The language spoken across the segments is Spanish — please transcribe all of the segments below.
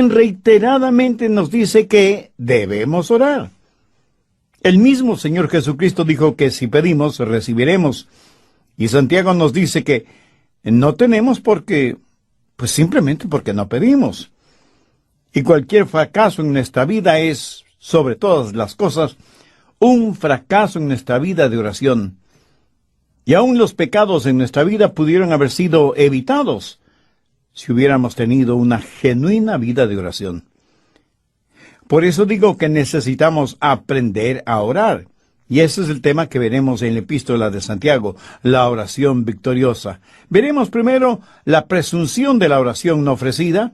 reiteradamente nos dice que debemos orar. El mismo Señor Jesucristo dijo que si pedimos, recibiremos. Y Santiago nos dice que no tenemos porque, pues simplemente porque no pedimos. Y cualquier fracaso en nuestra vida es, sobre todas las cosas, un fracaso en nuestra vida de oración. Y aún los pecados en nuestra vida pudieron haber sido evitados si hubiéramos tenido una genuina vida de oración. Por eso digo que necesitamos aprender a orar. Y ese es el tema que veremos en la epístola de Santiago, la oración victoriosa. Veremos primero la presunción de la oración no ofrecida.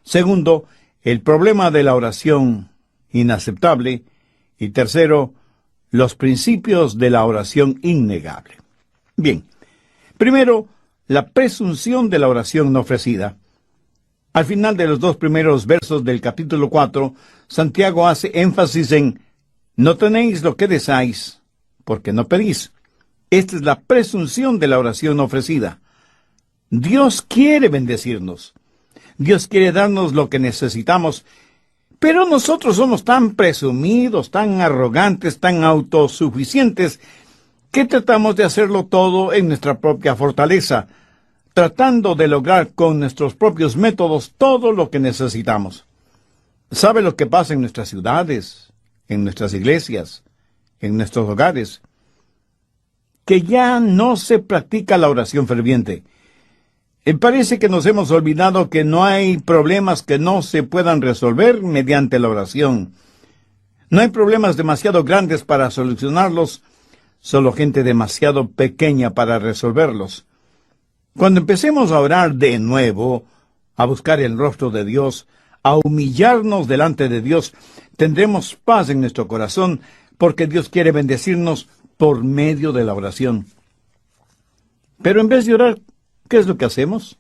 Segundo, el problema de la oración inaceptable. Y tercero, los principios de la oración innegable. Bien, primero, la presunción de la oración no ofrecida. Al final de los 2 primeros versos del capítulo 4, Santiago hace énfasis en no tenéis lo que deseáis, porque no pedís. Esta es la presunción de la oración no ofrecida. Dios quiere bendecirnos. Dios quiere darnos lo que necesitamos, pero nosotros somos tan presumidos, tan arrogantes, tan autosuficientes, que tratamos de hacerlo todo en nuestra propia fortaleza, tratando de lograr con nuestros propios métodos todo lo que necesitamos. ¿Sabe lo que pasa en nuestras ciudades, en nuestras iglesias, en nuestros hogares? Que ya no se practica la oración ferviente. Parece que nos hemos olvidado que no hay problemas que no se puedan resolver mediante la oración. No hay problemas demasiado grandes para solucionarlos, solo gente demasiado pequeña para resolverlos. Cuando empecemos a orar de nuevo, a buscar el rostro de Dios, a humillarnos delante de Dios, tendremos paz en nuestro corazón, porque Dios quiere bendecirnos por medio de la oración. Pero en vez de orar, ¿qué es lo que hacemos?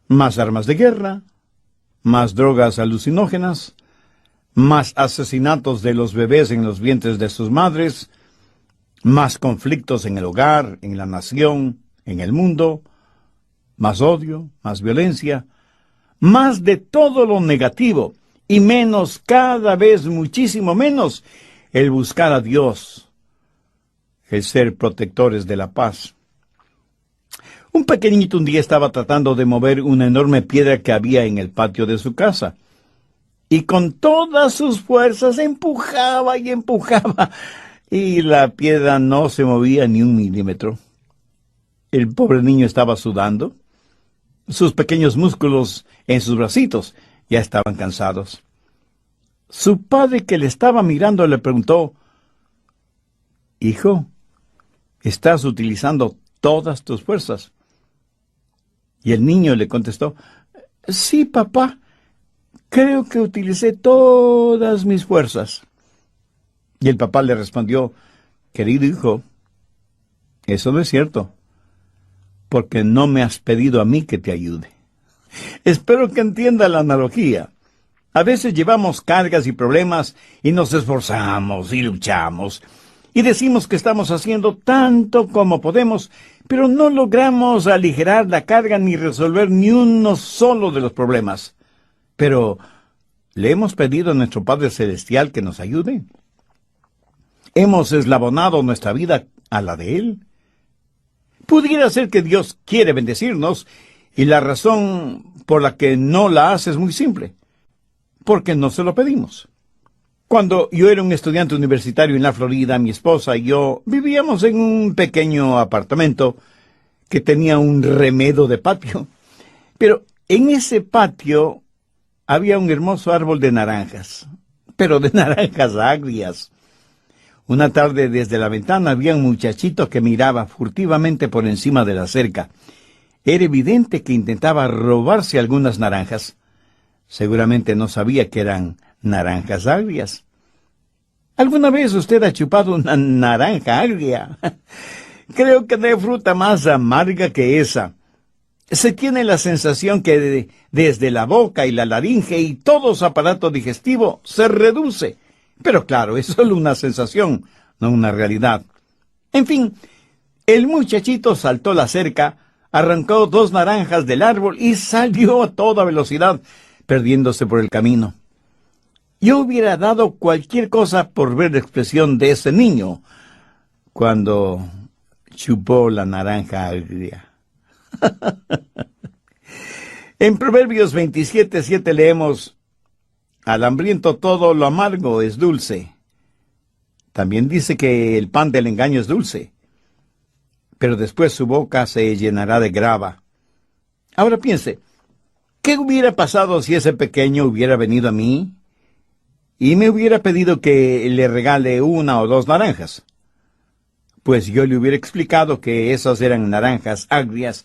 Más armas de guerra, más drogas alucinógenas, más asesinatos de los bebés en los vientres de sus madres, más conflictos en el hogar, en la nación, en el mundo, más odio, más violencia, más de todo lo negativo, y menos, cada vez muchísimo menos, el buscar a Dios, el ser protectores de la paz. Un pequeñito un día estaba tratando de mover una enorme piedra que había en el patio de su casa, y con todas sus fuerzas empujaba y empujaba, y la piedra no se movía ni 1 milímetro. El pobre niño estaba sudando. Sus pequeños músculos en sus bracitos ya estaban cansados. Su padre, que le estaba mirando, le preguntó: «Hijo, ¿estás utilizando todas tus fuerzas?» Y el niño le contestó: «Sí, papá, creo que utilicé todas mis fuerzas». Y el papá le respondió: «Querido hijo, eso no es cierto, porque no me has pedido a mí que te ayude». Espero que entienda la analogía. A veces llevamos cargas y problemas y nos esforzamos y luchamos y decimos que estamos haciendo tanto como podemos, pero no logramos aligerar la carga ni resolver ni uno solo de los problemas. Pero, ¿le hemos pedido a nuestro Padre Celestial que nos ayude? ¿Hemos eslabonado nuestra vida a la de Él? Pudiera ser que Dios quiere bendecirnos, y la razón por la que no la hace es muy simple: porque no se lo pedimos. Cuando yo era un estudiante universitario en la Florida, mi esposa y yo vivíamos en un pequeño apartamento que tenía un remedo de patio. Pero en ese patio había un hermoso árbol de naranjas, pero de naranjas agrias. Una tarde, desde la ventana, había un muchachito que miraba furtivamente por encima de la cerca. Era evidente que intentaba robarse algunas naranjas. Seguramente no sabía que eran naranjas agrias. ¿Alguna vez usted ha chupado una naranja agria? Creo que no hay fruta más amarga que esa. Se tiene la sensación que desde la boca y la laringe y todo su aparato digestivo se reduce. Pero claro, es solo una sensación, no una realidad. En fin, el muchachito saltó la cerca, arrancó 2 naranjas del árbol y salió a toda velocidad. perdiéndose por el camino. Yo hubiera dado cualquier cosa por ver la expresión de ese niño cuando chupó la naranja agria. En Proverbios 27:7 leemos: al hambriento todo lo amargo es dulce. También dice que el pan del engaño es dulce, pero después su boca se llenará de grava. Ahora piense, ¿qué hubiera pasado si ese pequeño hubiera venido a mí y me hubiera pedido que le regale 1 o 2 naranjas? Pues yo le hubiera explicado que esas eran naranjas agrias,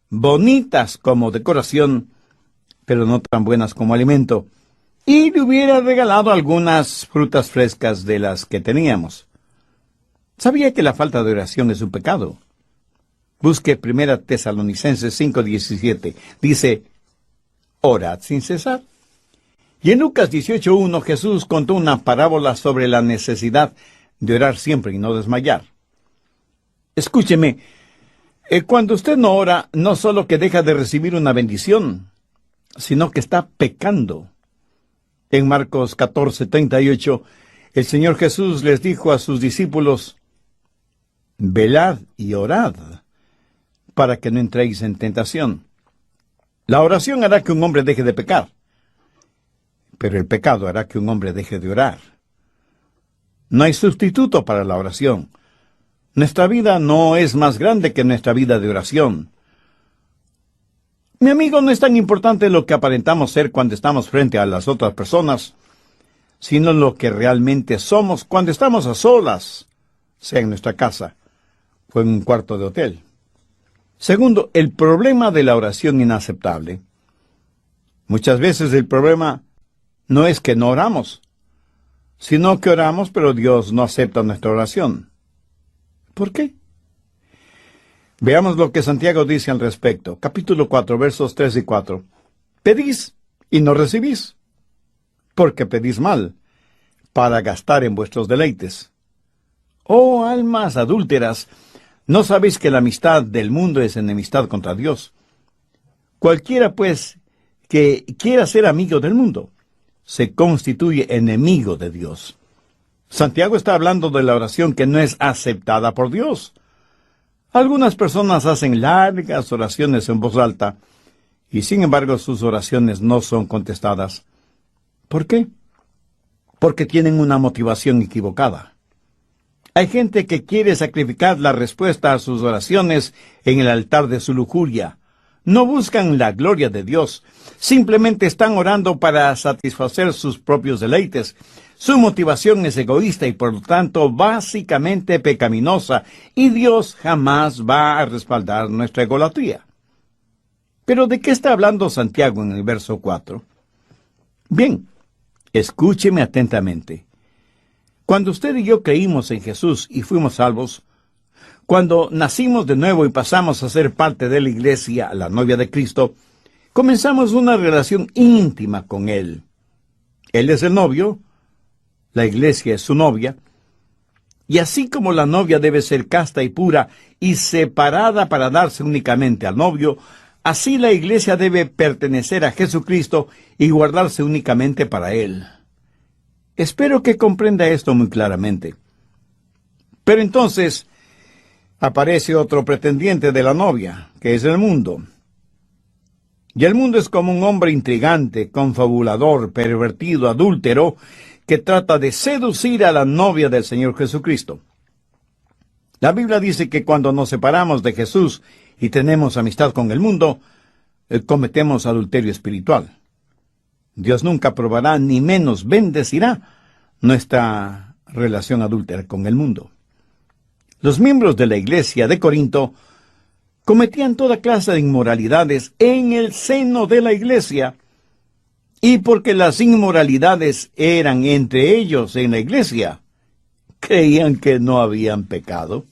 bonitas como decoración, pero no tan buenas como alimento, y le hubiera regalado algunas frutas frescas de las que teníamos. ¿Sabía que la falta de oración es un pecado? Busque 1 Tesalonicenses 5:17. Dice: orad sin cesar. Y en Lucas 18:1 Jesús contó una parábola sobre la necesidad de orar siempre y no desmayar. Escúcheme, cuando usted no ora, no solo que deja de recibir una bendición, sino que está pecando. En Marcos 14:38, el Señor Jesús les dijo a sus discípulos: velad y orad, para que no entréis en tentación. La oración hará que un hombre deje de pecar, pero el pecado hará que un hombre deje de orar. No hay sustituto para la oración. Nuestra vida no es más grande que nuestra vida de oración. Mi amigo, no es tan importante lo que aparentamos ser cuando estamos frente a las otras personas, sino lo que realmente somos cuando estamos a solas, sea en nuestra casa o en un cuarto de hotel. Segundo, el problema de la oración inaceptable. Muchas veces el problema no es que no oramos, sino que oramos, pero Dios no acepta nuestra oración. ¿Por qué? Veamos lo que Santiago dice al respecto. Capítulo 4, versos 3 y 4. Pedís y no recibís, porque pedís mal, para gastar en vuestros deleites. Oh almas adúlteras, ¿no sabéis que la amistad del mundo es enemistad contra Dios? Cualquiera, pues, que quiera ser amigo del mundo, se constituye enemigo de Dios. Santiago está hablando de la oración que no es aceptada por Dios. Algunas personas hacen largas oraciones en voz alta, y sin embargo sus oraciones no son contestadas. ¿Por qué? Porque tienen una motivación equivocada. Hay gente que quiere sacrificar la respuesta a sus oraciones en el altar de su lujuria. No buscan la gloria de Dios, simplemente están orando para satisfacer sus propios deleites. Su motivación es egoísta y por lo tanto básicamente pecaminosa, y Dios jamás va a respaldar nuestra egolatría. ¿Pero de qué está hablando Santiago en el verso 4? Bien, escúcheme atentamente. Cuando usted y yo creímos en Jesús y fuimos salvos, cuando nacimos de nuevo y pasamos a ser parte de la iglesia, la novia de Cristo, comenzamos una relación íntima con Él. Él es el novio, la iglesia es su novia, y así como la novia debe ser casta y pura y separada para darse únicamente al novio, así la iglesia debe pertenecer a Jesucristo y guardarse únicamente para Él. Espero que comprenda esto muy claramente. Pero entonces aparece otro pretendiente de la novia, que es el mundo. Y el mundo es como un hombre intrigante, confabulador, pervertido, adúltero, que trata de seducir a la novia del Señor Jesucristo. La Biblia dice que cuando nos separamos de Jesús y tenemos amistad con el mundo, cometemos adulterio espiritual. Dios nunca aprobará ni menos bendecirá nuestra relación adúltera con el mundo. Los miembros de la iglesia de Corinto cometían toda clase de inmoralidades en el seno de la iglesia, y porque las inmoralidades eran entre ellos en la iglesia, creían que no habían pecado.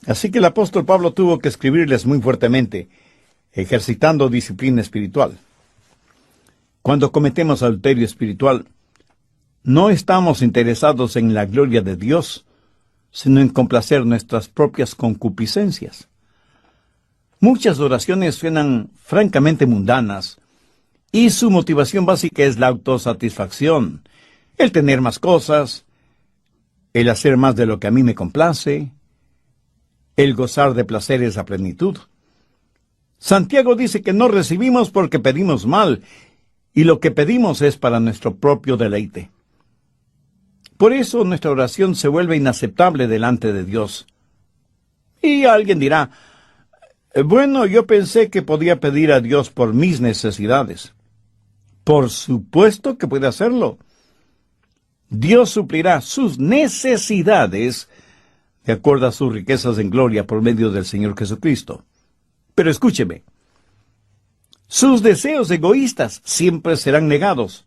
Así que el apóstol Pablo tuvo que escribirles muy fuertemente, ejercitando disciplina espiritual. Cuando cometemos adulterio espiritual, no estamos interesados en la gloria de Dios, sino en complacer nuestras propias concupiscencias. Muchas oraciones suenan francamente mundanas Y su motivación básica es la autosatisfacción, el tener más cosas, el hacer más de lo que a mí me complace, el gozar de placeres a plenitud. Santiago dice que no recibimos porque pedimos mal, y lo que pedimos es para nuestro propio deleite. Por eso nuestra oración se vuelve inaceptable delante de Dios. Y alguien dirá, bueno, yo pensé que podía pedir a Dios por mis necesidades. Por supuesto que puede hacerlo. Dios suplirá sus necesidades de acuerdo a sus riquezas en gloria por medio del Señor Jesucristo. Pero escúcheme, sus deseos egoístas siempre serán negados,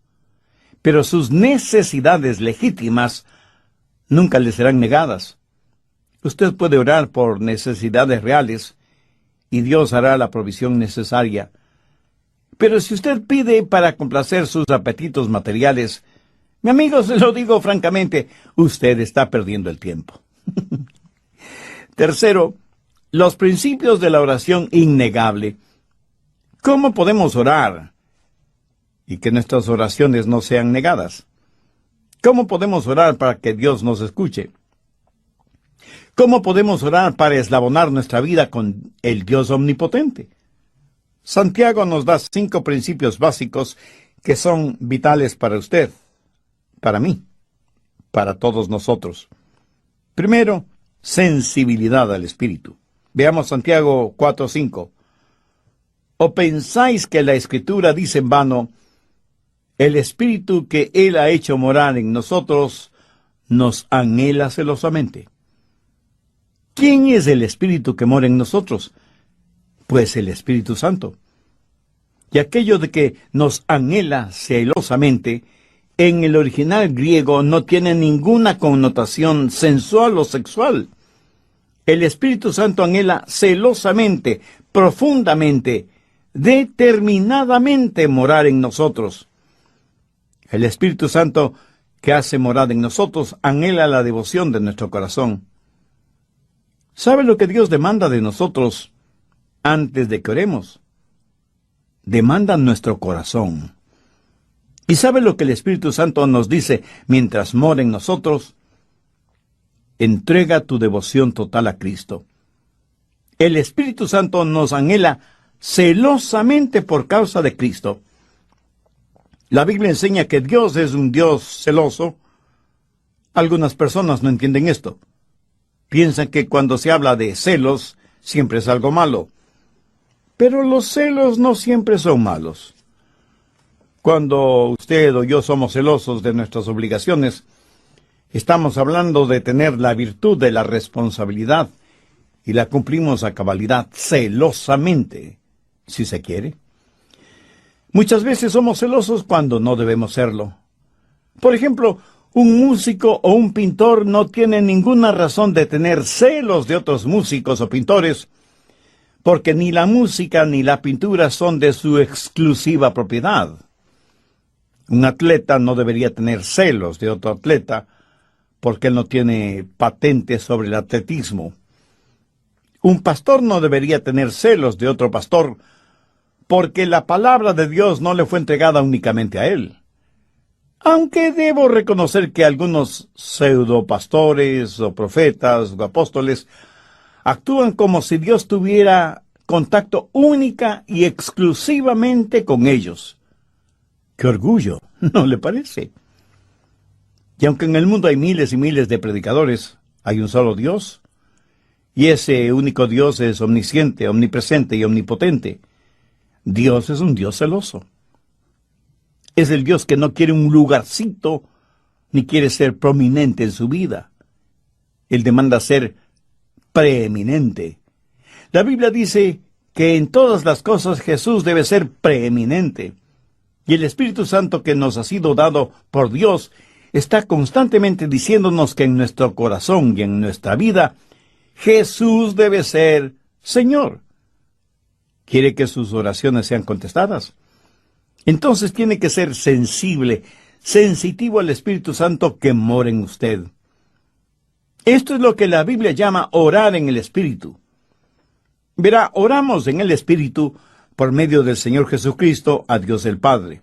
pero sus necesidades legítimas nunca le serán negadas. Usted puede orar por necesidades reales y Dios hará la provisión necesaria. Pero si usted pide para complacer sus apetitos materiales, mi amigo, se lo digo francamente, usted está perdiendo el tiempo. Tercero, los principios de la oración innegable. ¿Cómo podemos orar y que nuestras oraciones no sean negadas? ¿Cómo podemos orar para que Dios nos escuche? ¿Cómo podemos orar para eslabonar nuestra vida con el Dios omnipotente? Santiago nos da 5 principios básicos que son vitales para usted, para mí, para todos nosotros. Primero, sensibilidad al Espíritu. Veamos Santiago 4:5. ¿O pensáis que la Escritura dice en vano, el Espíritu que Él ha hecho morar en nosotros nos anhela celosamente? ¿Quién es el Espíritu que mora en nosotros? Pues el Espíritu Santo. Y aquello de que nos anhela celosamente, en el original griego no tiene ninguna connotación sensual o sexual. El Espíritu Santo anhela celosamente, profundamente, determinadamente morar en nosotros. El Espíritu Santo que hace morada en nosotros anhela la devoción de nuestro corazón. ¿Sabe lo que Dios demanda de nosotros antes de que oremos? Demanda nuestro corazón. ¿Y sabe lo que el Espíritu Santo nos dice mientras mora en nosotros? Entrega tu devoción total a Cristo. El Espíritu Santo nos anhela celosamente por causa de Cristo. La Biblia enseña que Dios es un Dios celoso. Algunas personas no entienden esto. Piensan que cuando se habla de celos, siempre es algo malo. Pero los celos no siempre son malos. Cuando usted o yo somos celosos de nuestras obligaciones, estamos hablando de tener la virtud de la responsabilidad y la cumplimos a cabalidad, celosamente, si se quiere. Muchas veces somos celosos cuando no debemos serlo. Por ejemplo, un músico o un pintor no tiene ninguna razón de tener celos de otros músicos o pintores, porque ni la música ni la pintura son de su exclusiva propiedad. Un atleta no debería tener celos de otro atleta, porque él no tiene patente sobre el atletismo. Un pastor no debería tener celos de otro pastor, porque la palabra de Dios no le fue entregada únicamente a él. Aunque debo reconocer que algunos pseudopastores o profetas o apóstoles actúan como si Dios tuviera contacto única y exclusivamente con ellos. ¡Qué orgullo! ¿No le parece? Y aunque en el mundo hay miles y miles de predicadores, hay un solo Dios, y ese único Dios es omnisciente, omnipresente y omnipotente. Dios es un Dios celoso. Es el Dios que no quiere un lugarcito, ni quiere ser prominente en su vida. Él demanda ser preeminente. La Biblia dice que en todas las cosas Jesús debe ser preeminente. Y el Espíritu Santo que nos ha sido dado por Dios está constantemente diciéndonos que en nuestro corazón y en nuestra vida, Jesús debe ser Señor. ¿Quiere que sus oraciones sean contestadas? Entonces tiene que ser sensible, sensitivo al Espíritu Santo que mora en usted. Esto es lo que la Biblia llama orar en el Espíritu. Verá, oramos en el Espíritu por medio del Señor Jesucristo, a Dios el Padre.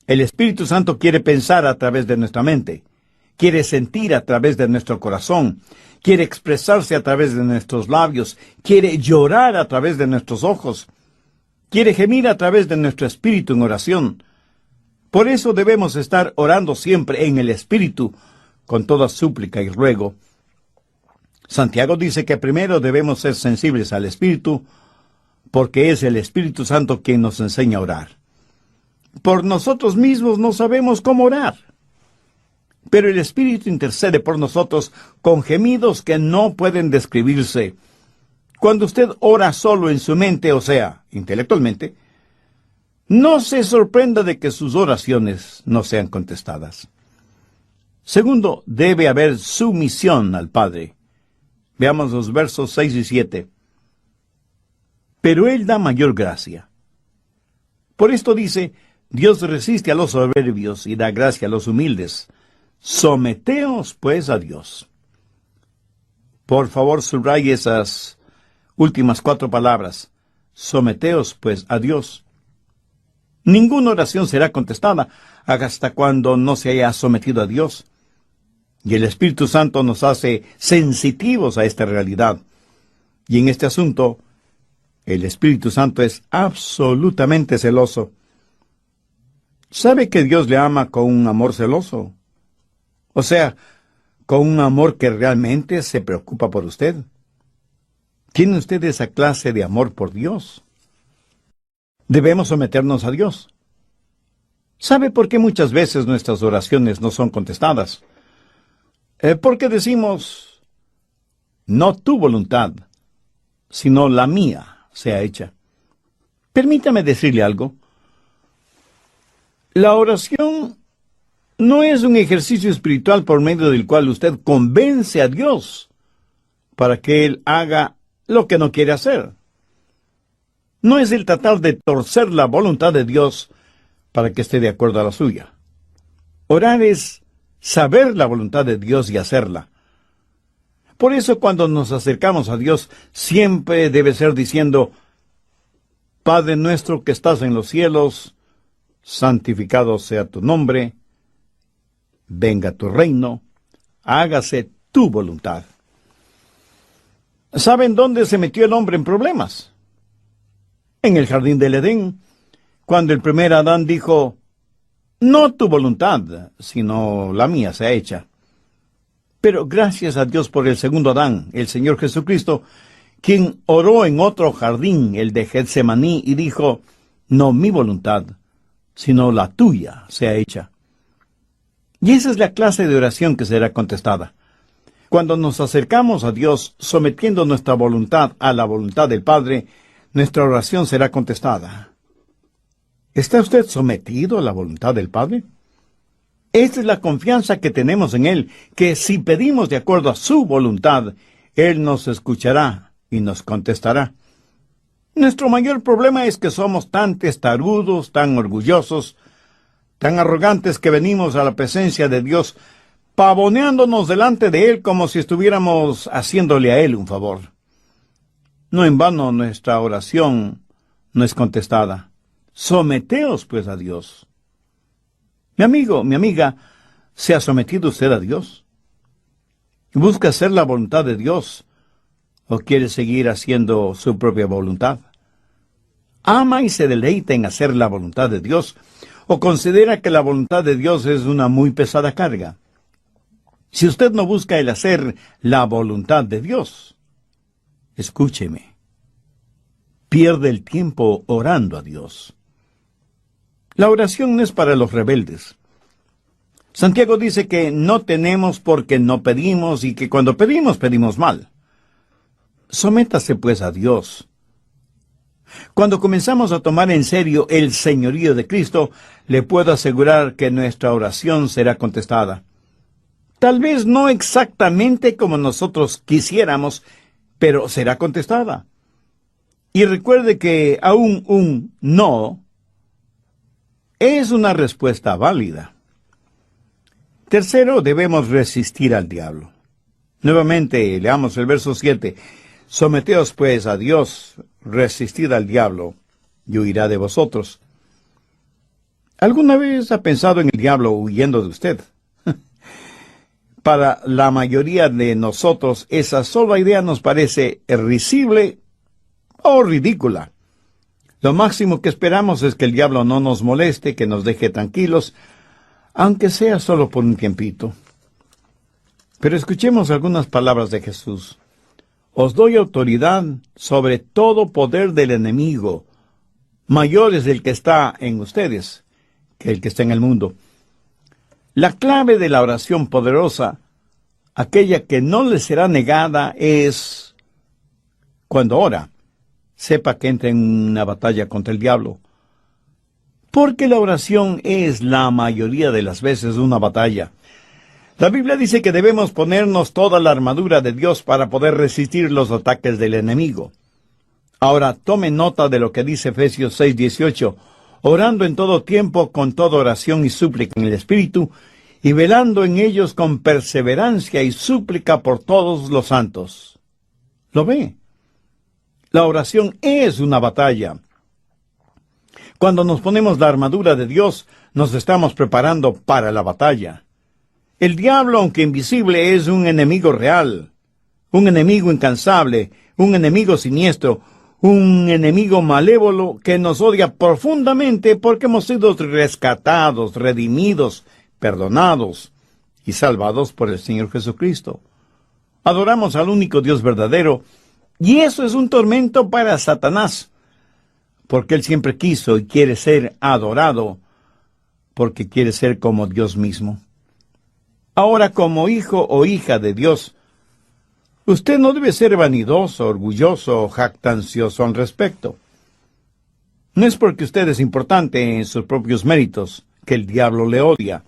El Espíritu Santo quiere pensar a través de nuestra mente, quiere sentir a través de nuestro corazón, quiere expresarse a través de nuestros labios, quiere llorar a través de nuestros ojos, quiere gemir a través de nuestro espíritu en oración. Por eso debemos estar orando siempre en el Espíritu, con toda súplica y ruego. Santiago dice que primero debemos ser sensibles al Espíritu, porque es el Espíritu Santo quien nos enseña a orar. Por nosotros mismos no sabemos cómo orar, pero el Espíritu intercede por nosotros con gemidos que no pueden describirse. Cuando usted ora solo en su mente, o sea, intelectualmente, no se sorprenda de que sus oraciones no sean contestadas. Segundo, debe haber sumisión al Padre. Veamos los versos 6 y 7. Pero Él da mayor gracia. Por esto dice, Dios resiste a los soberbios y da gracia a los humildes. Someteos, pues, a Dios. Por favor, subraye esas últimas 4 palabras. Someteos, pues, a Dios. Ninguna oración será contestada hasta cuando no se haya sometido a Dios. Y el Espíritu Santo nos hace sensitivos a esta realidad. Y en este asunto, el Espíritu Santo es absolutamente celoso. ¿Sabe que Dios le ama con un amor celoso? O sea, con un amor que realmente se preocupa por usted. ¿Tiene usted esa clase de amor por Dios? Debemos someternos a Dios. ¿Sabe por qué muchas veces nuestras oraciones no son contestadas? Porque decimos, no tu voluntad, sino la mía sea hecha. Permítame decirle algo. La oración no es un ejercicio espiritual por medio del cual usted convence a Dios para que Él haga lo que no quiere hacer. No es el tratar de torcer la voluntad de Dios para que esté de acuerdo a la suya. Orar es saber la voluntad de Dios y hacerla. Por eso cuando nos acercamos a Dios, siempre debe ser diciendo, Padre nuestro que estás en los cielos, santificado sea tu nombre, venga tu reino, hágase tu voluntad. ¿Saben dónde se metió el hombre en problemas? En el jardín del Edén, cuando el primer Adán dijo, no tu voluntad, sino la mía sea hecha. Pero gracias a Dios por el segundo Adán, el Señor Jesucristo, quien oró en otro jardín, el de Getsemaní, y dijo, no mi voluntad, sino la tuya sea hecha. Y esa es la clase de oración que será contestada. Cuando nos acercamos a Dios, sometiendo nuestra voluntad a la voluntad del Padre, nuestra oración será contestada. ¿Está usted sometido a la voluntad del Padre? Esta es la confianza que tenemos en Él, que si pedimos de acuerdo a su voluntad, Él nos escuchará y nos contestará. Nuestro mayor problema es que somos tan testarudos, tan orgullosos, tan arrogantes que venimos a la presencia de Dios, pavoneándonos delante de Él como si estuviéramos haciéndole a Él un favor. No en vano nuestra oración no es contestada. Someteos, pues, a Dios. Mi amigo, mi amiga, ¿se ha sometido usted a Dios? ¿Busca hacer la voluntad de Dios o quiere seguir haciendo su propia voluntad? ¿Ama y se deleita en hacer la voluntad de Dios o considera que la voluntad de Dios es una muy pesada carga? Si usted no busca el hacer la voluntad de Dios, escúcheme, pierde el tiempo orando a Dios. La oración no es para los rebeldes. Santiago dice que no tenemos porque no pedimos y que cuando pedimos, pedimos mal. Sométase pues a Dios. Cuando comenzamos a tomar en serio el señorío de Cristo, le puedo asegurar que nuestra oración será contestada. Tal vez no exactamente como nosotros quisiéramos, pero será contestada. Y recuerde que aún un no es una respuesta válida. Tercero, debemos resistir al diablo. Nuevamente, leamos el verso 7. Someteos pues a Dios, resistid al diablo, y huirá de vosotros. ¿Alguna vez ha pensado en el diablo huyendo de usted? Para la mayoría de nosotros, esa sola idea nos parece risible o ridícula. Lo máximo que esperamos es que el diablo no nos moleste, que nos deje tranquilos, aunque sea solo por un tiempito. Pero escuchemos algunas palabras de Jesús. Os doy autoridad sobre todo poder del enemigo. Mayor es el que está en ustedes que el que está en el mundo. La clave de la oración poderosa, aquella que no le será negada, es cuando ora, sepa que entra en una batalla contra el diablo. Porque la oración es la mayoría de las veces una batalla. La Biblia dice que debemos ponernos toda la armadura de Dios para poder resistir los ataques del enemigo. Ahora, tome nota de lo que dice Efesios 6:18, orando en todo tiempo con toda oración y súplica en el Espíritu, y velando en ellos con perseverancia y súplica por todos los santos. ¿Lo ve? La oración es una batalla. Cuando nos ponemos la armadura de Dios, nos estamos preparando para la batalla. El diablo, aunque invisible, es un enemigo real, un enemigo incansable, un enemigo siniestro, un enemigo malévolo que nos odia profundamente porque hemos sido rescatados, redimidos, perdonados y salvados por el Señor Jesucristo. Adoramos al único Dios verdadero, y eso es un tormento para Satanás, porque él siempre quiso y quiere ser adorado, porque quiere ser como Dios mismo. Ahora, como hijo o hija de Dios, usted no debe ser vanidoso, orgulloso o jactancioso al respecto. No es porque usted es importante en sus propios méritos que el diablo le odia.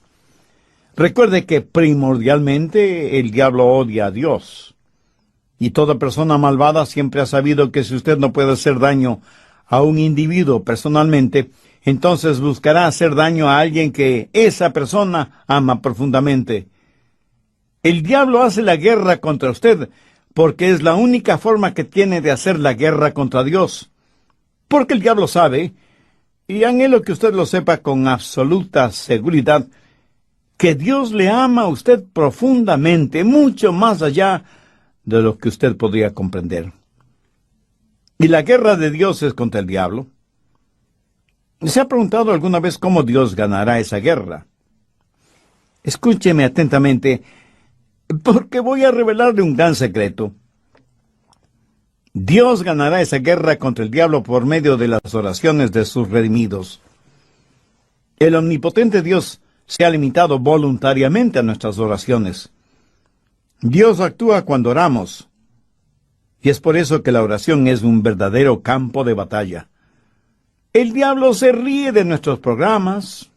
Recuerde que primordialmente el diablo odia a Dios. Y toda persona malvada siempre ha sabido que si usted no puede hacer daño a un individuo personalmente, entonces buscará hacer daño a alguien que esa persona ama profundamente. El diablo hace la guerra contra usted porque es la única forma que tiene de hacer la guerra contra Dios. Porque el diablo sabe, y anhelo que usted lo sepa con absoluta seguridad, que Dios le ama a usted profundamente, mucho más allá de lo que usted podría comprender. ¿Y la guerra de Dios es contra el diablo? ¿Se ha preguntado alguna vez cómo Dios ganará esa guerra? Escúcheme atentamente, porque voy a revelarle un gran secreto. Dios ganará esa guerra contra el diablo por medio de las oraciones de sus redimidos. El omnipotente Dios se ha limitado voluntariamente a nuestras oraciones. Dios actúa cuando oramos, y es por eso que la oración es un verdadero campo de batalla. El diablo se ríe de nuestros programas,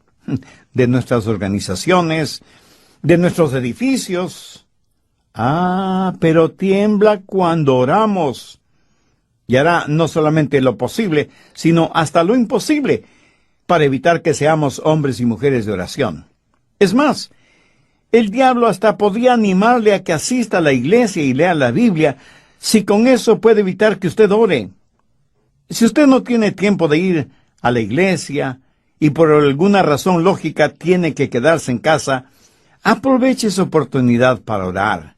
de nuestras organizaciones, de nuestros edificios. Pero tiembla cuando oramos. Y hará no solamente lo posible, sino hasta lo imposible, para evitar que seamos hombres y mujeres de oración. Es más, el diablo hasta podría animarle a que asista a la iglesia y lea la Biblia, si con eso puede evitar que usted ore. Si usted no tiene tiempo de ir a la iglesia y por alguna razón lógica tiene que quedarse en casa, aproveche esa oportunidad para orar.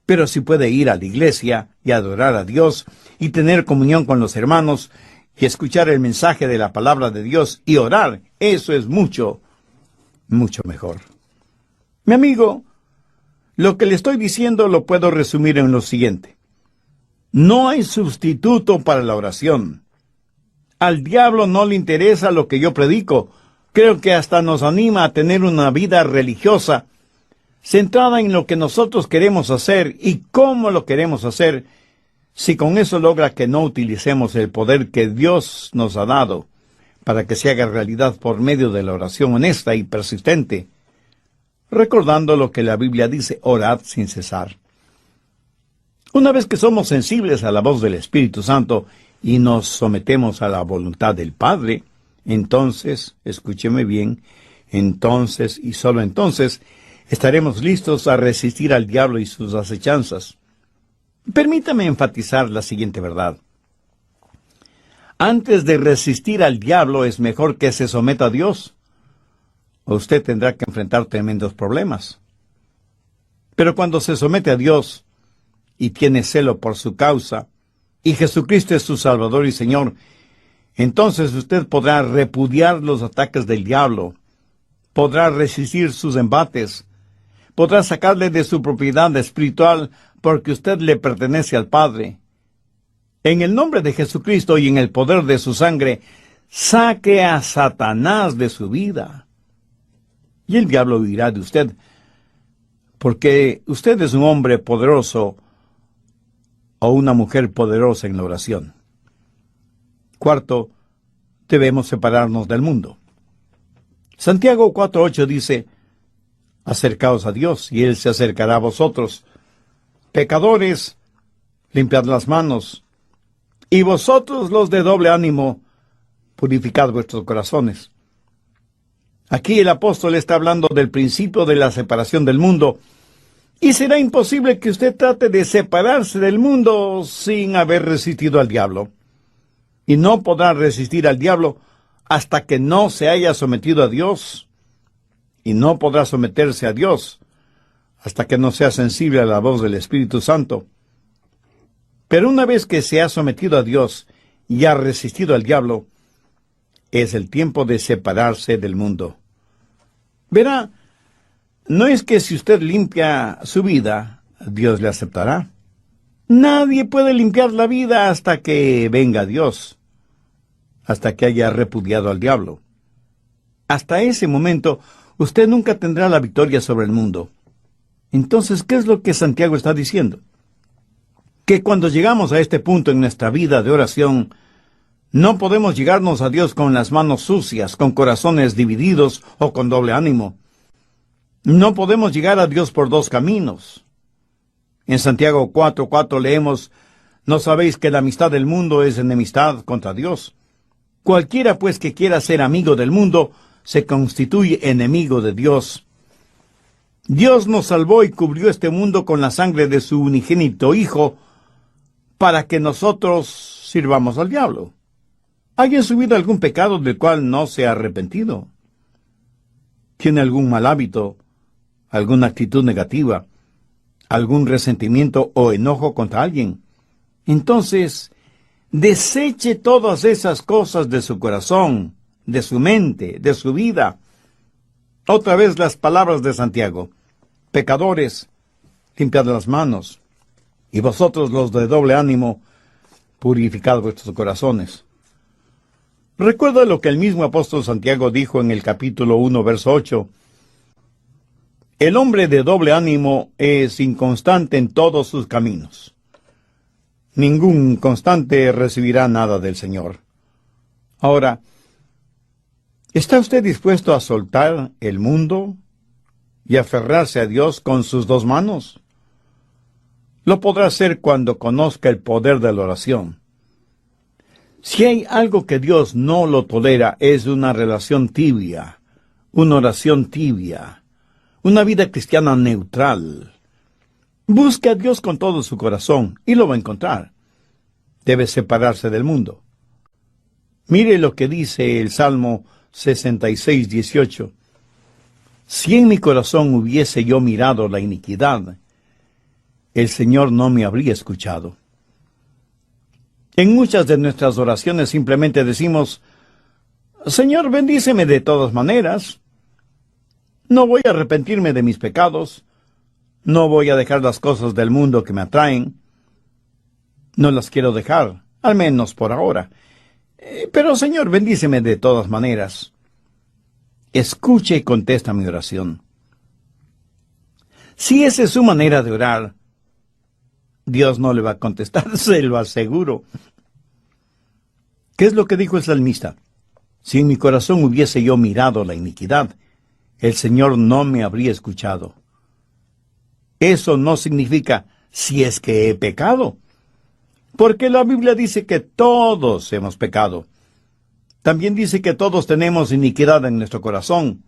Pero si puede ir a la iglesia y adorar a Dios y tener comunión con los hermanos y escuchar el mensaje de la palabra de Dios y orar, eso es mucho, mucho mejor. Mi amigo, lo que le estoy diciendo lo puedo resumir en lo siguiente. No hay sustituto para la oración. Al diablo no le interesa lo que yo predico. Creo que hasta nos anima a tener una vida religiosa centrada en lo que nosotros queremos hacer y cómo lo queremos hacer, si con eso logra que no utilicemos el poder que Dios nos ha dado para que se haga realidad por medio de la oración honesta y persistente, recordando lo que la Biblia dice, orad sin cesar. Una vez que somos sensibles a la voz del Espíritu Santo y nos sometemos a la voluntad del Padre, entonces, escúcheme bien, entonces y solo entonces, estaremos listos a resistir al diablo y sus acechanzas. Permítame enfatizar la siguiente verdad. Antes de resistir al diablo es mejor que se someta a Dios. Usted tendrá que enfrentar tremendos problemas. Pero cuando se somete a Dios y tiene celo por su causa, y Jesucristo es su Salvador y Señor, entonces usted podrá repudiar los ataques del diablo, podrá resistir sus embates, podrá sacarle de su propiedad espiritual porque usted le pertenece al Padre. En el nombre de Jesucristo y en el poder de su sangre, saque a Satanás de su vida. Y el diablo huirá de usted, porque usted es un hombre poderoso o una mujer poderosa en la oración. Cuarto, debemos separarnos del mundo. Santiago 4:8 dice, acercaos a Dios, y Él se acercará a vosotros. Pecadores, limpiad las manos, y vosotros los de doble ánimo, purificad vuestros corazones. Aquí el apóstol está hablando del principio de la separación del mundo, y será imposible que usted trate de separarse del mundo sin haber resistido al diablo. Y no podrá resistir al diablo hasta que no se haya sometido a Dios. Y no podrá someterse a Dios hasta que no sea sensible a la voz del Espíritu Santo. Pero una vez que se ha sometido a Dios y ha resistido al diablo, es el tiempo de separarse del mundo. Verá, no es que si usted limpia su vida, Dios le aceptará. Nadie puede limpiar la vida hasta que venga Dios, hasta que haya repudiado al diablo. Hasta ese momento, usted nunca tendrá la victoria sobre el mundo. Entonces, ¿qué es lo que Santiago está diciendo? Que cuando llegamos a este punto en nuestra vida de oración, no podemos llegarnos a Dios con las manos sucias, con corazones divididos o con doble ánimo. No podemos llegar a Dios por dos caminos. En Santiago 4:4 leemos, ¿no sabéis que la amistad del mundo es enemistad contra Dios? Cualquiera pues que quiera ser amigo del mundo, se constituye enemigo de Dios. Dios nos salvó y cubrió este mundo con la sangre de su unigénito Hijo, para que nosotros sirvamos al diablo. ¿Hay en su vida algún pecado del cual no se ha arrepentido? ¿Tiene algún mal hábito, alguna actitud negativa, algún resentimiento o enojo contra alguien? Entonces, deseche todas esas cosas de su corazón, de su mente, de su vida. Otra vez las palabras de Santiago. Pecadores, limpiad las manos, y vosotros los de doble ánimo, purificad vuestros corazones. Recuerda lo que el mismo apóstol Santiago dijo en el capítulo 1, verso 8. El hombre de doble ánimo es inconstante en todos sus caminos. Ningún constante recibirá nada del Señor. Ahora, ¿está usted dispuesto a soltar el mundo y aferrarse a Dios con sus dos manos? Lo podrá hacer cuando conozca el poder de la oración. Si hay algo que Dios no lo tolera, es una relación tibia, una oración tibia, una vida cristiana neutral. Busque a Dios con todo su corazón y lo va a encontrar. Debe separarse del mundo. Mire lo que dice el Salmo 66:18. Si en mi corazón hubiese yo mirado la iniquidad, el Señor no me habría escuchado. En muchas de nuestras oraciones simplemente decimos, Señor, bendíceme de todas maneras. No voy a arrepentirme de mis pecados. No voy a dejar las cosas del mundo que me atraen. No las quiero dejar, al menos por ahora. Pero, Señor, bendíceme de todas maneras. Escuche y contesta mi oración. Si esa es su manera de orar, Dios no le va a contestar, se lo aseguro. ¿Qué es lo que dijo el salmista? Si en mi corazón hubiese yo mirado la iniquidad, el Señor no me habría escuchado. Eso no significa si es que he pecado, porque la Biblia dice que todos hemos pecado. También dice que todos tenemos iniquidad en nuestro corazón.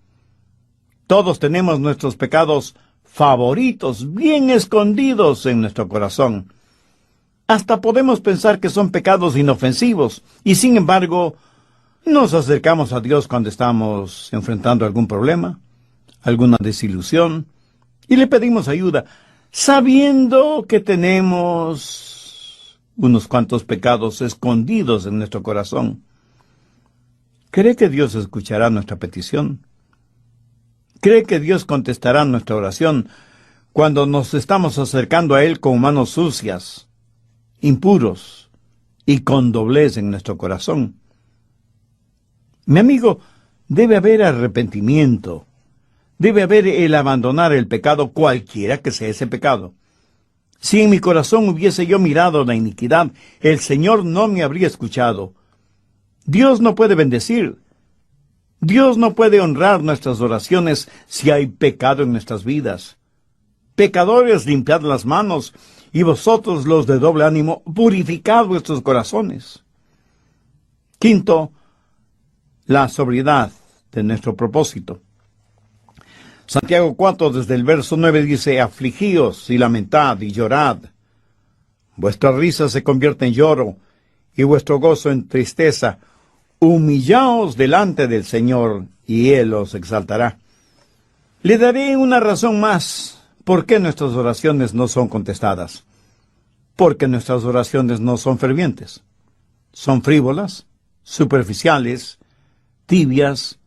Todos tenemos nuestros pecados favoritos, bien escondidos en nuestro corazón. Hasta podemos pensar que son pecados inofensivos, y sin embargo, nos acercamos a Dios cuando estamos enfrentando algún problema, alguna desilusión, y le pedimos ayuda, sabiendo que tenemos unos cuantos pecados escondidos en nuestro corazón. ¿Cree que Dios escuchará nuestra petición? ¿Cree que Dios contestará nuestra oración cuando nos estamos acercando a Él con manos sucias, impuros y con doblez en nuestro corazón? Mi amigo, debe haber arrepentimiento. Debe haber el abandonar el pecado, cualquiera que sea ese pecado. Si en mi corazón hubiese yo mirado la iniquidad, el Señor no me habría escuchado. Dios no puede bendecir. Dios no puede honrar nuestras oraciones si hay pecado en nuestras vidas. Pecadores, limpiad las manos, y vosotros los de doble ánimo, purificad vuestros corazones. Quinto, la sobriedad de nuestro propósito. Santiago 4, desde el verso 9 dice, afligíos y lamentad y llorad. Vuestra risa se convierte en lloro y vuestro gozo en tristeza. Humillaos delante del Señor y Él os exaltará. Le daré una razón más por qué nuestras oraciones no son contestadas. Porque nuestras oraciones no son fervientes. Son frívolas, superficiales, tibias,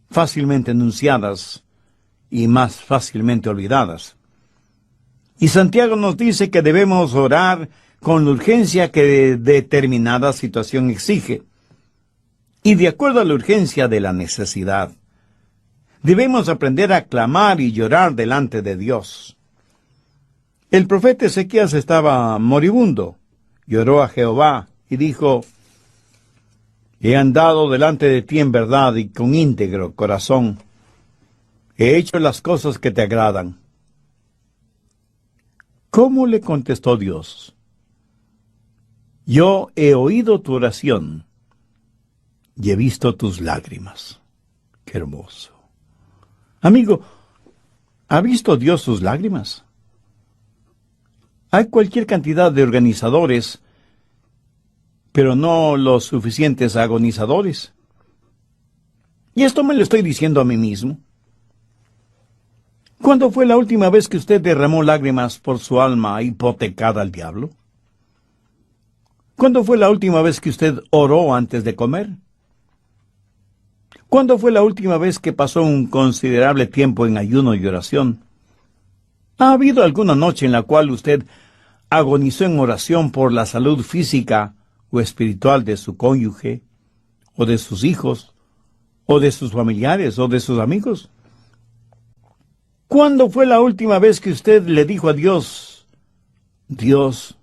fácilmente enunciadas y más fácilmente olvidadas. Y Santiago nos dice que debemos orar con la urgencia que determinada situación exige, y de acuerdo a la urgencia de la necesidad. Debemos aprender a clamar y llorar delante de Dios. El profeta Ezequías estaba moribundo, lloró a Jehová y dijo, he andado delante de ti en verdad y con íntegro corazón. He hecho las cosas que te agradan. ¿Cómo le contestó Dios? Yo he oído tu oración y he visto tus lágrimas. ¡Qué hermoso! Amigo, ¿ha visto Dios sus lágrimas? Hay cualquier cantidad de organizadores, pero no los suficientes agonizadores. Y esto me lo estoy diciendo a mí mismo. ¿Cuándo fue la última vez que usted derramó lágrimas por su alma hipotecada al diablo? ¿Cuándo fue la última vez que usted oró antes de comer? ¿Cuándo fue la última vez que pasó un considerable tiempo en ayuno y oración? ¿Ha habido alguna noche en la cual usted agonizó en oración por la salud física o espiritual de su cónyuge, o de sus hijos, o de sus familiares, o de sus amigos? ¿Cuándo fue la última vez que usted le dijo a Dios, Dios,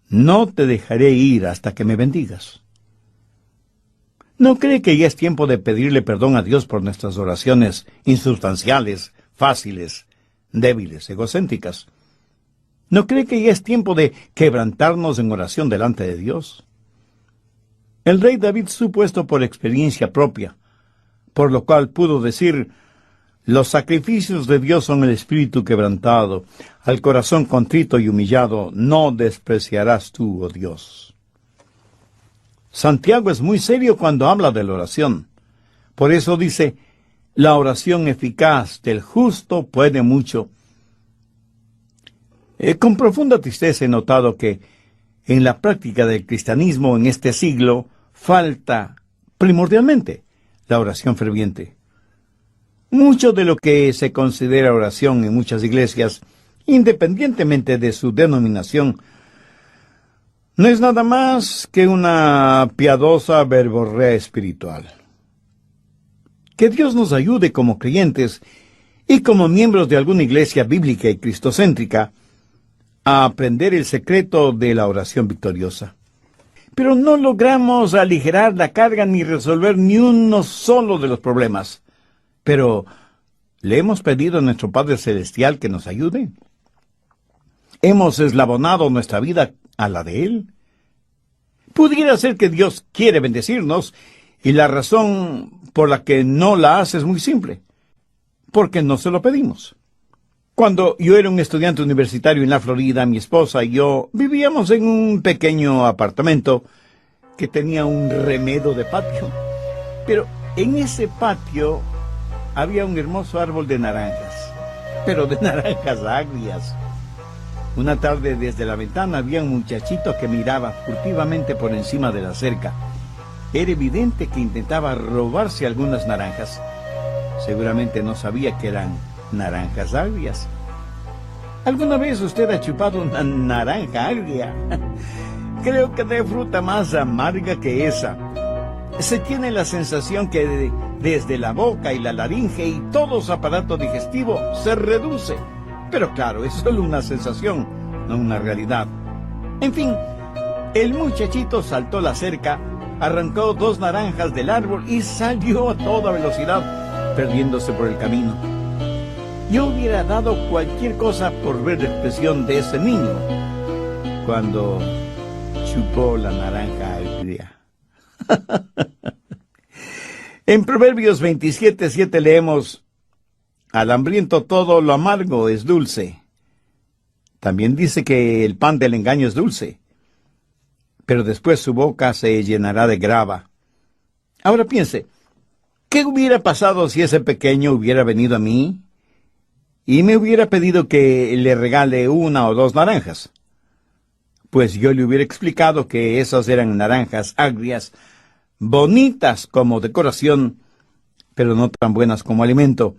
no te dejaré ir hasta que me bendigas? ¿No cree que ya es tiempo de pedirle perdón a Dios por nuestras oraciones insubstanciales, fáciles, débiles, egocéntricas? ¿No cree que ya es tiempo de quebrantarnos en oración delante de Dios? El rey David supo esto por experiencia propia, por lo cual pudo decir, los sacrificios de Dios son el espíritu quebrantado, al corazón contrito y humillado no despreciarás tú, oh Dios. Santiago es muy serio cuando habla de la oración. Por eso dice, la oración eficaz del justo puede mucho. Con profunda tristeza he notado que en la práctica del cristianismo en este siglo falta primordialmente la oración ferviente. Mucho de lo que se considera oración en muchas iglesias, independientemente de su denominación, no es nada más que una piadosa verborrea espiritual. Que Dios nos ayude como creyentes y como miembros de alguna iglesia bíblica y cristocéntrica a aprender el secreto de la oración victoriosa. Pero no logramos aligerar la carga ni resolver ni uno solo de los problemas. Pero, ¿le hemos pedido a nuestro Padre Celestial que nos ayude? ¿Hemos eslabonado nuestra vida a la de Él? Pudiera ser que Dios quiere bendecirnos, y la razón por la que no la hace es muy simple. Porque no se lo pedimos. Cuando yo era un estudiante universitario en la Florida, mi esposa y yo vivíamos en un pequeño apartamento que tenía un remedo de patio. Pero en ese patio había un hermoso árbol de naranjas, pero de naranjas agrias. Una tarde desde la ventana había un muchachito que miraba furtivamente por encima de la cerca. Era evidente que intentaba robarse algunas naranjas. Seguramente no sabía que eran naranjas agrias. ¿Alguna vez usted ha chupado una naranja agria? Creo que no hay fruta más amarga que esa. Se tiene la sensación que desde la boca y la laringe y todo su aparato digestivo se reduce. Pero claro, es solo una sensación, no una realidad. En fin, el muchachito saltó la cerca, arrancó 2 naranjas del árbol y salió a toda velocidad, perdiéndose por el camino. Yo hubiera dado cualquier cosa por ver la expresión de ese niño cuando chupó la naranja agria. En Proverbios 27:7 leemos: al hambriento todo lo amargo es dulce. También dice que el pan del engaño es dulce, pero después su boca se llenará de grava. Ahora piense, ¿qué hubiera pasado si ese pequeño hubiera venido a mí y me hubiera pedido que le regale 1 o 2 naranjas? Pues yo le hubiera explicado que esas eran naranjas agrias, bonitas como decoración, pero no tan buenas como alimento,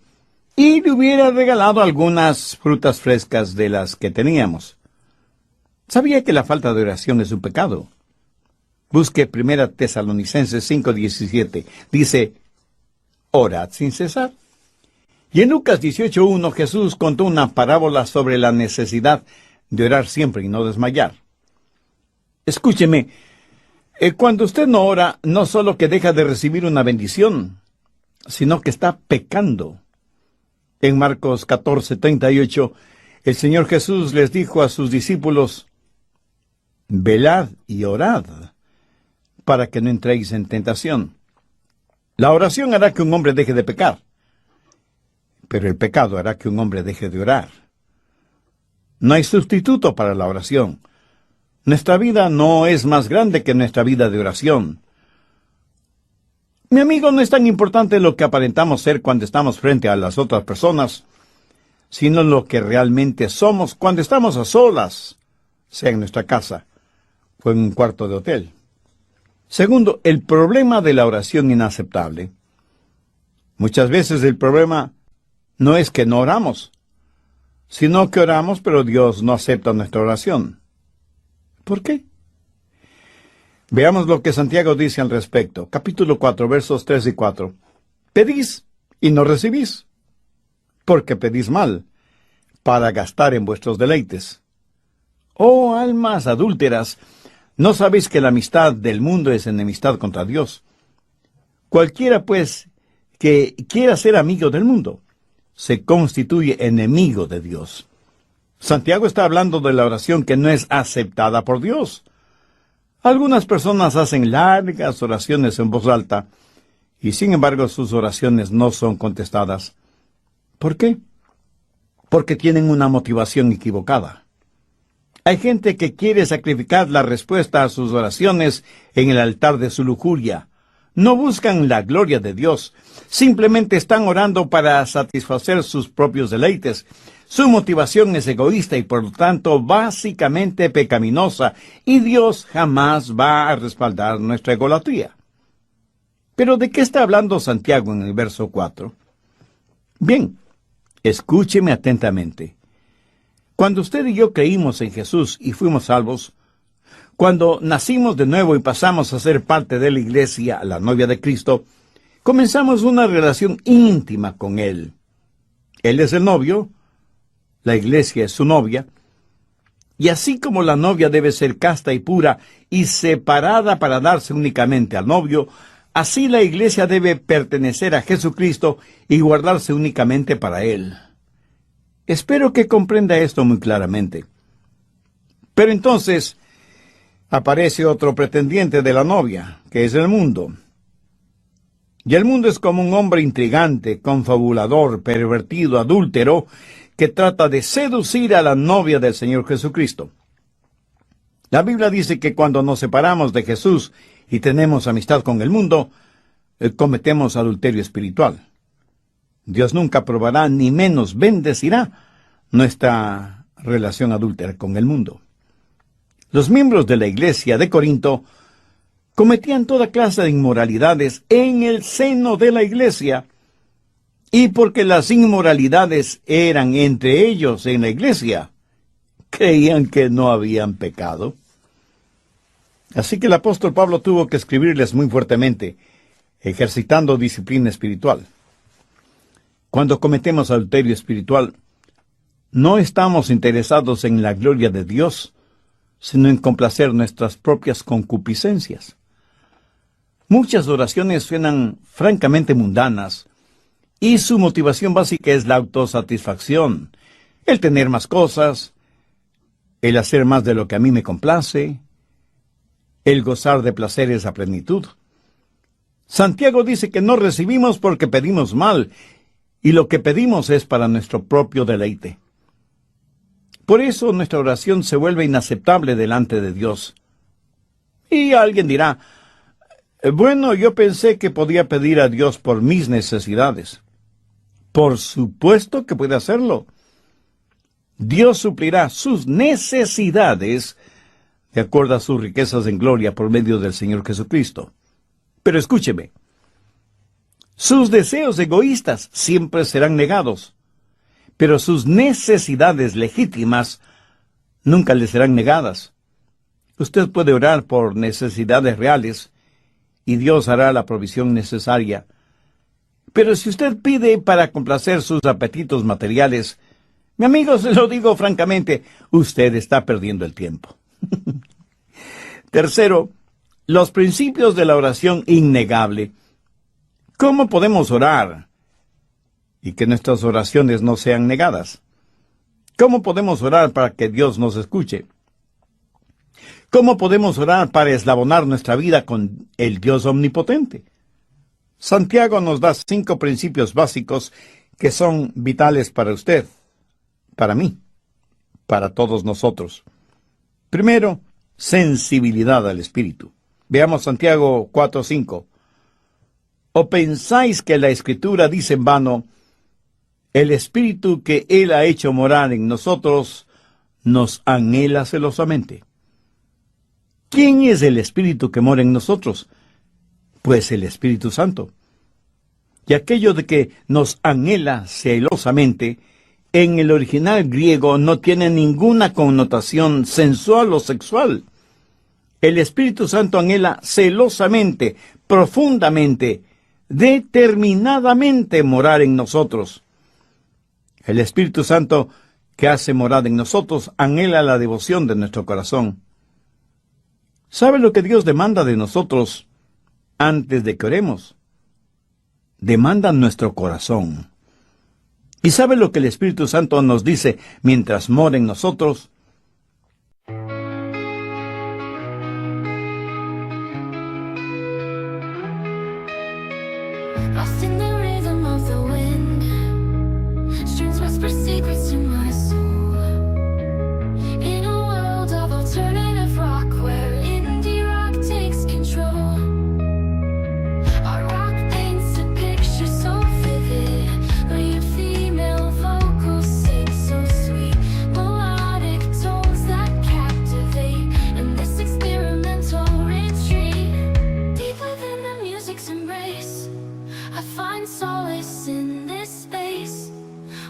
y le hubiera regalado algunas frutas frescas de las que teníamos. ¿Sabía que la falta de oración es un pecado? Busque 1 Tesalonicenses 5:17. Dice: orad sin cesar. Y en Lucas 18:1 Jesús contó una parábola sobre la necesidad de orar siempre y no desmayar. Escúcheme, cuando usted no ora, no solo que deja de recibir una bendición, sino que está pecando. En Marcos 14:38, el Señor Jesús les dijo a sus discípulos: velad y orad, para que no entréis en tentación. La oración hará que un hombre deje de pecar, pero el pecado hará que un hombre deje de orar. No hay sustituto para la oración. Nuestra vida no es más grande que nuestra vida de oración. Mi amigo, no es tan importante lo que aparentamos ser cuando estamos frente a las otras personas, sino lo que realmente somos cuando estamos a solas, sea en nuestra casa o en un cuarto de hotel. Segundo, el problema de la oración inaceptable. Muchas veces el problema no es que no oramos, sino que oramos, pero Dios no acepta nuestra oración. ¿Por qué? Veamos lo que Santiago dice al respecto. Capítulo 4, versos 3 y 4. Pedís y no recibís, porque pedís mal, para gastar en vuestros deleites. Oh almas adúlteras, ¿no sabéis que la amistad del mundo es enemistad contra Dios? Cualquiera, pues, que quiera ser amigo del mundo, se constituye enemigo de Dios. Santiago está hablando de la oración que no es aceptada por Dios. Algunas personas hacen largas oraciones en voz alta, y sin embargo sus oraciones no son contestadas. ¿Por qué? Porque tienen una motivación equivocada. Hay gente que quiere sacrificar la respuesta a sus oraciones en el altar de su lujuria. No buscan la gloria de Dios, simplemente están orando para satisfacer sus propios deleites. Su motivación es egoísta y por lo tanto básicamente pecaminosa, y Dios jamás va a respaldar nuestra egolatría. ¿Pero de qué está hablando Santiago en el verso 4? Bien, escúcheme atentamente. Cuando usted y yo creímos en Jesús y fuimos salvos, cuando nacimos de nuevo y pasamos a ser parte de la iglesia, la novia de Cristo, comenzamos una relación íntima con Él. Él es el novio, la iglesia es su novia, y así como la novia debe ser casta y pura y separada para darse únicamente al novio, así la iglesia debe pertenecer a Jesucristo y guardarse únicamente para Él. Espero que comprenda esto muy claramente. Pero entonces aparece otro pretendiente de la novia, que es el mundo. Y el mundo es como un hombre intrigante, confabulador, pervertido, adúltero, que trata de seducir a la novia del Señor Jesucristo. La Biblia dice que cuando nos separamos de Jesús y tenemos amistad con el mundo, cometemos adulterio espiritual. Dios nunca aprobará ni menos bendecirá nuestra relación adúltera con el mundo. Los miembros de la iglesia de Corinto cometían toda clase de inmoralidades en el seno de la iglesia, y porque las inmoralidades eran entre ellos en la iglesia, creían que no habían pecado. Así que el apóstol Pablo tuvo que escribirles muy fuertemente, ejercitando disciplina espiritual. Cuando cometemos adulterio espiritual, no estamos interesados en la gloria de Dios, sino en complacer nuestras propias concupiscencias. Muchas oraciones suenan francamente mundanas, y su motivación básica es la autosatisfacción, el tener más cosas, el hacer más de lo que a mí me complace, el gozar de placeres a plenitud. Santiago dice que no recibimos porque pedimos mal, y lo que pedimos es para nuestro propio deleite. Por eso nuestra oración se vuelve inaceptable delante de Dios. Y alguien dirá, bueno, yo pensé que podía pedir a Dios por mis necesidades. Por supuesto que puede hacerlo. Dios suplirá sus necesidades de acuerdo a sus riquezas en gloria por medio del Señor Jesucristo. Pero escúcheme, sus deseos egoístas siempre serán negados, pero sus necesidades legítimas nunca le serán negadas. Usted puede orar por necesidades reales y Dios hará la provisión necesaria. Pero si usted pide para complacer sus apetitos materiales, mi amigo, se lo digo francamente, usted está perdiendo el tiempo. Tercero, los principios de la oración innegable. ¿Cómo podemos orar y que nuestras oraciones no sean negadas? ¿Cómo podemos orar para que Dios nos escuche? ¿Cómo podemos orar para eslabonar nuestra vida con el Dios omnipotente? Santiago nos da 5 principios básicos que son vitales para usted, para mí, para todos nosotros. Primero, sensibilidad al Espíritu. Veamos Santiago 4:5. ¿O pensáis que la Escritura dice en vano, el Espíritu que Él ha hecho morar en nosotros nos anhela celosamente? ¿Quién es el Espíritu que mora en nosotros? Pues el Espíritu Santo. Y aquello de que nos anhela celosamente, en el original griego no tiene ninguna connotación sensual o sexual. El Espíritu Santo anhela celosamente, profundamente, determinadamente morar en nosotros. El Espíritu Santo que hace morada en nosotros anhela la devoción de nuestro corazón. ¿Sabe lo que Dios demanda de nosotros antes de que oremos? Demanda nuestro corazón. ¿Y sabe lo que el Espíritu Santo nos dice mientras mora en nosotros? Lost in the rhythm of the wind, streams whisper secrets to my soul. In a world of alternative rock where indie rock takes control, our rock paints a picture so vivid, where your female vocals sing so sweet, melodic tones that captivate. In this experimental retreat, deep within the music's embrace, I find solace in this space,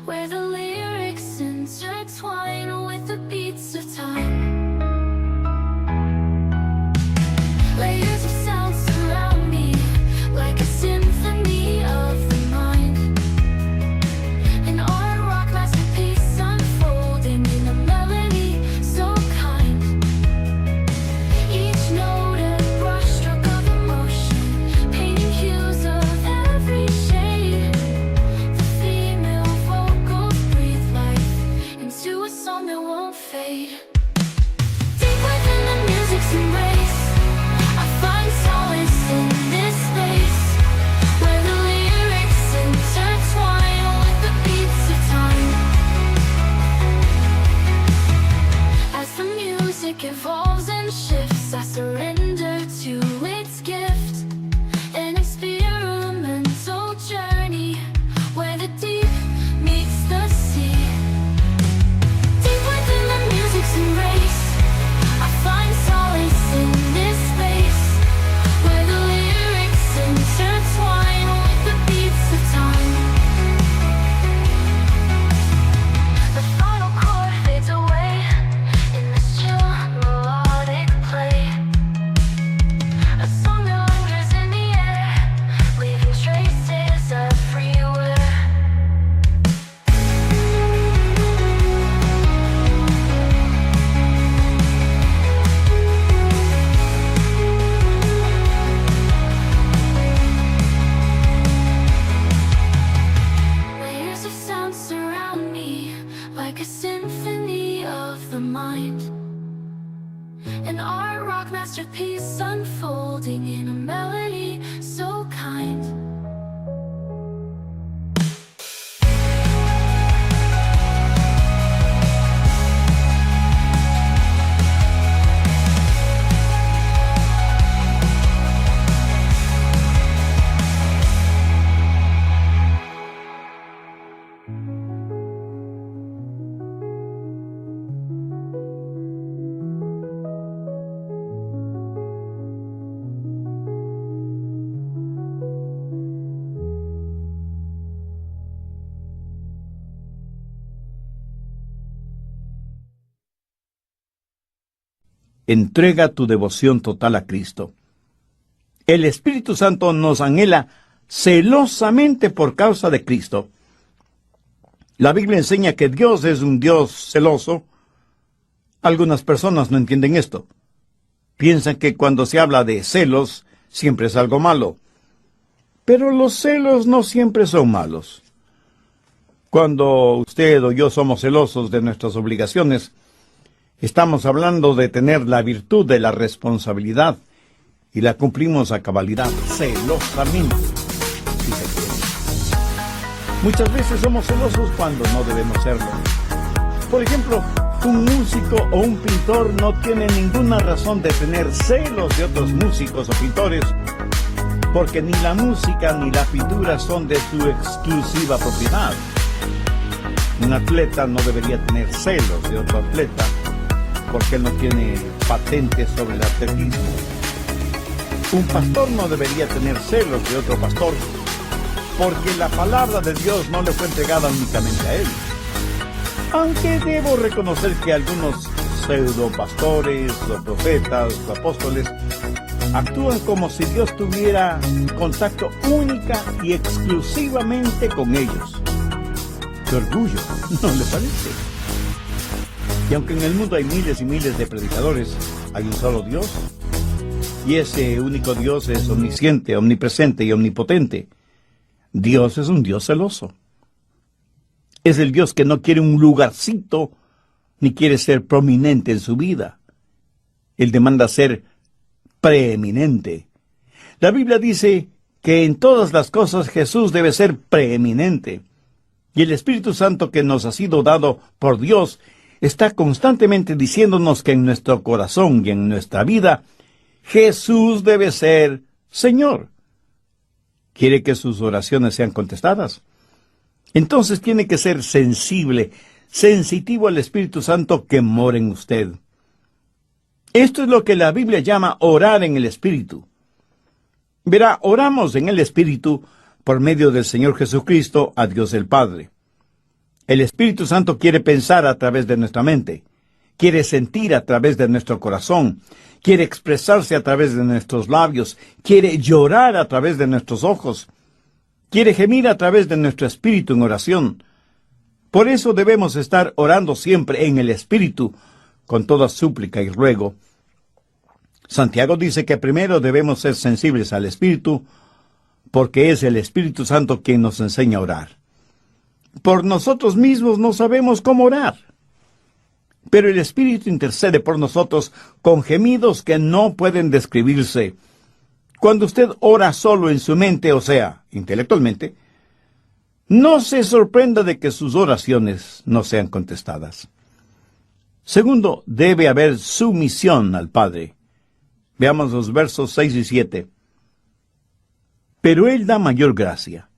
where the lyrics intertwine with the beats of time. Layers of sound surround me, like a symphony of the mind. An art rock masterpiece unfolding in a melody so kind. Each note a brushstroke of emotion, painting hues of every shade. The female vocals entrega tu devoción total a Cristo. El Espíritu Santo nos anhela celosamente por causa de Cristo. La Biblia enseña que Dios es un Dios celoso. Algunas personas no entienden esto. Piensan que cuando se habla de celos, siempre es algo malo. Pero los celos no siempre son malos. Cuando usted o yo somos celosos de nuestras obligaciones, estamos hablando de tener la virtud de la responsabilidad y la cumplimos a cabalidad, celosamente, si se quiere. Muchas veces somos celosos cuando no debemos serlo. Por ejemplo, un músico o un pintor no tiene ninguna razón de tener celos de otros músicos o pintores, porque ni la música ni la pintura son de su exclusiva propiedad. Un atleta no debería tener celos de otro atleta, porque él no tiene patentes sobre el atletismo. Un pastor no debería tener celos de otro pastor, porque la palabra de Dios no le fue entregada únicamente a él. Aunque debo reconocer que algunos pseudopastores o profetas o apóstoles actúan como si Dios tuviera contacto única y exclusivamente con ellos. ¡Qué orgullo! ¿No le parece? Y aunque en el mundo hay miles y miles de predicadores, hay un solo Dios. Y ese único Dios es omnisciente, omnipresente y omnipotente. Dios es un Dios celoso. Es el Dios que no quiere un lugarcito, ni quiere ser prominente en su vida. Él demanda ser preeminente. La Biblia dice que en todas las cosas Jesús debe ser preeminente. Y el Espíritu Santo que nos ha sido dado por Dios está constantemente diciéndonos que en nuestro corazón y en nuestra vida, Jesús debe ser Señor. ¿Quiere que sus oraciones sean contestadas? Entonces tiene que ser sensible, sensitivo al Espíritu Santo que mora en usted. Esto es lo que la Biblia llama orar en el Espíritu. Verá, oramos en el Espíritu por medio del Señor Jesucristo a Dios el Padre. El Espíritu Santo quiere pensar a través de nuestra mente, quiere sentir a través de nuestro corazón, quiere expresarse a través de nuestros labios, quiere llorar a través de nuestros ojos, quiere gemir a través de nuestro espíritu en oración. Por eso debemos estar orando siempre en el Espíritu, con toda súplica y ruego. Santiago dice que primero debemos ser sensibles al Espíritu, porque es el Espíritu Santo quien nos enseña a orar. Por nosotros mismos no sabemos cómo orar, pero el Espíritu intercede por nosotros con gemidos que no pueden describirse. Cuando usted ora solo en su mente, o sea, intelectualmente, no se sorprenda de que sus oraciones no sean contestadas. Segundo, debe haber sumisión al Padre. Veamos los versos 6 y 7. Pero Él da mayor gracia.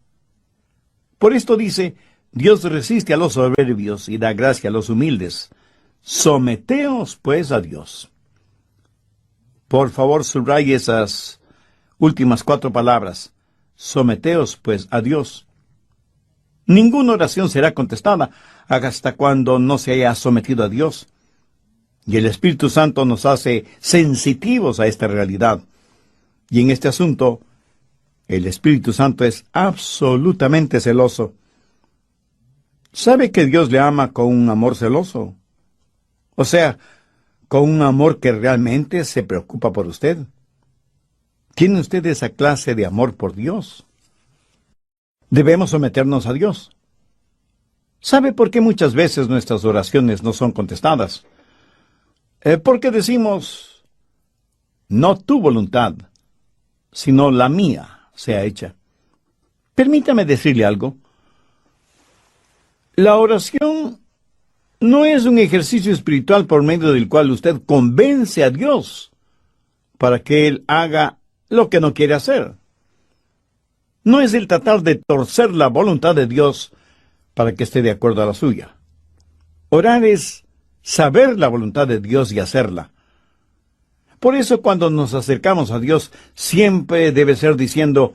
Por esto dice, Dios resiste a los soberbios y da gracia a los humildes. Someteos, pues, a Dios. Por favor, subraye esas últimas 4 palabras. Someteos, pues, a Dios. Ninguna oración será contestada hasta cuando no se haya sometido a Dios. Y el Espíritu Santo nos hace sensitivos a esta realidad. Y en este asunto, el Espíritu Santo es absolutamente celoso. ¿Sabe que Dios le ama con un amor celoso? O sea, con un amor que realmente se preocupa por usted. ¿Tiene usted esa clase de amor por Dios? Debemos someternos a Dios. ¿Sabe por qué muchas veces nuestras oraciones no son contestadas? Porque decimos, no tu voluntad, sino la mía sea hecha. Permítame decirle algo. La oración no es un ejercicio espiritual por medio del cual usted convence a Dios para que Él haga lo que no quiere hacer. No es el tratar de torcer la voluntad de Dios para que esté de acuerdo a la suya. Orar es saber la voluntad de Dios y hacerla. Por eso cuando nos acercamos a Dios, siempre debe ser diciendo,